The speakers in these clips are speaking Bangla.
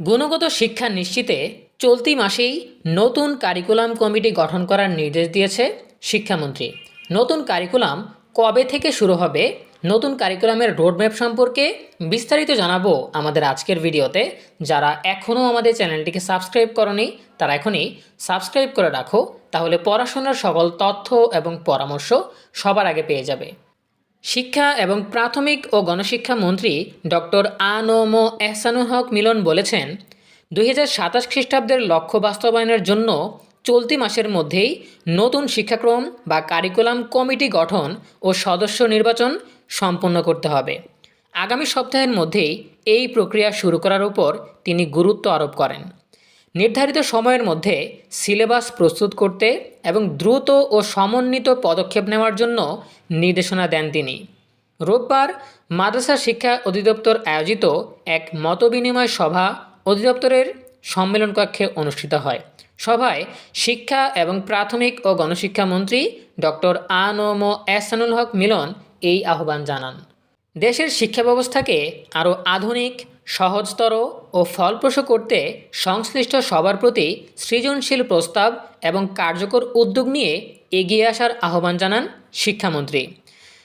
গুণগত শিক্ষা নিশ্চিতে চলতি মাসেই নতুন কারিকুলাম কমিটি গঠন করার নির্দেশ দিয়েছে শিক্ষামন্ত্রী। নতুন কারিকুলাম কবে থেকে শুরু হবে, নতুন কারিকুলামের রোডম্যাপ সম্পর্কে বিস্তারিত জানাবো আমাদের আজকের ভিডিওতে। যারা এখনও আমাদের চ্যানেলটিকে সাবস্ক্রাইব করনি তারা এখনই সাবস্ক্রাইব করে রাখো, তাহলে পড়াশোনার সকল তথ্য এবং পরামর্শ সবার আগে পেয়ে যাবে। শিক্ষা এবং প্রাথমিক ও গণশিক্ষা মন্ত্রী ডক্টর আ.ন.ম এহসানুল হক মিলন বলেছেন, 2027 খ্রিস্টাব্দের লক্ষ্য বাস্তবায়নের জন্য চলতি মাসের মধ্যেই নতুন শিক্ষাক্রম বা কারিকুলাম কমিটি গঠন ও সদস্য নির্বাচন সম্পন্ন করতে হবে। আগামী সপ্তাহের মধ্যেই এই প্রক্রিয়া শুরু করার উপর তিনি গুরুত্ব আরোপ করেন। নির্ধারিত সময়ের মধ্যে সিলেবাস প্রস্তুত করতে এবং দ্রুত ও সমন্বিত পদক্ষেপ নেওয়ার জন্য নির্দেশনা দেন তিনি। রোববার মাদ্রাসা শিক্ষা অধিদপ্তর আয়োজিত এক মতবিনিময় সভা অধিদপ্তরের সম্মেলন কক্ষে অনুষ্ঠিত হয়। সভায় শিক্ষা এবং প্রাথমিক ও গণশিক্ষা মন্ত্রী ডক্টর আ.ন.ম এহসানুল হক মিলন এই আহ্বান জানান। দেশের শিক্ষা ব্যবস্থাকে আরও আধুনিক, সহজতর ও ফলপ্রসূ করতে সংশ্লিষ্ট সবার প্রতি সৃজনশীল প্রস্তাব এবং কার্যকর উদ্যোগ নিয়ে এগিয়ে আসার আহ্বান জানান শিক্ষামন্ত্রী।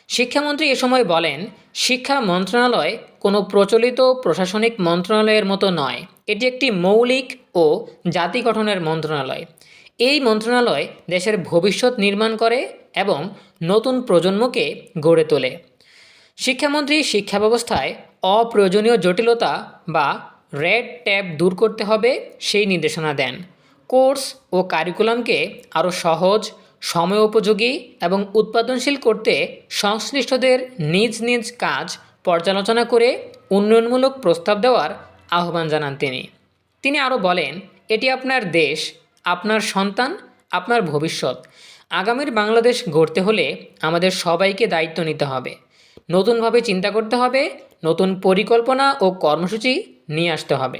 শিক্ষামন্ত্রী এ সময় বলেন, শিক্ষা মন্ত্রণালয় কোনো প্রচলিত প্রশাসনিক মন্ত্রণালয়ের মতো নয়। এটি একটি মৌলিক ও জাতি গঠনের মন্ত্রণালয়। এই মন্ত্রণালয় দেশের ভবিষ্যৎ নির্মাণ করে এবং নতুন প্রজন্মকে গড়ে তোলে। শিক্ষামন্ত্রী শিক্ষা ব্যবস্থায় অপ্রয়োজনীয় জটিলতা বা রেড ট্যাপ দূর করতে হবে সেই নির্দেশনা দেন। কোর্স ও কারিকুলামকে আরও সহজ, সময় উপযোগী এবং উৎপাদনশীল করতে সংশ্লিষ্টদের নিজ নিজ কাজ পর্যালোচনা করে উন্নয়নমূলক প্রস্তাব দেওয়ার আহ্বান জানান তিনি আরও বলেন, এটি আপনার দেশ, আপনার সন্তান, আপনার ভবিষ্যৎ। আগামীর বাংলাদেশ গড়তে হলে আমাদের সবাইকে দায়িত্ব নিতে হবে, নতুনভাবে চিন্তা করতে হবে, নতুন পরিকল্পনা ও কর্মসূচি নিয়ে আসতে হবে।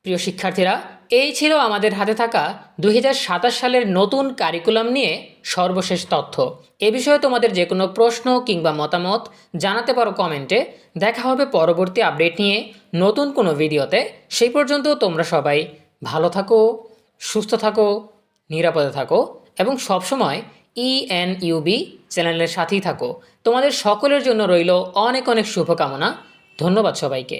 প্রিয় শিক্ষার্থীরা, এই ছিল আমাদের হাতে থাকা 2027 সালের নতুন কারিকুলাম নিয়ে সর্বশেষ তথ্য। এ বিষয়ে তোমাদের যে কোনো প্রশ্ন কিংবা মতামত জানাতে পারো কমেন্টে। দেখা হবে পরবর্তী আপডেট নিয়ে নতুন কোনো ভিডিওতে। সেই পর্যন্ত তোমরা সবাই ভালো থাকো, সুস্থ থাকো, নিরাপদে থাকো এবং সবসময় ENUB চ্যানেলের সাথেই থাকো। তোমাদের সকলের জন্য রইল অনেক অনেক শুভকামনা। ধন্যবাদ সবাইকে।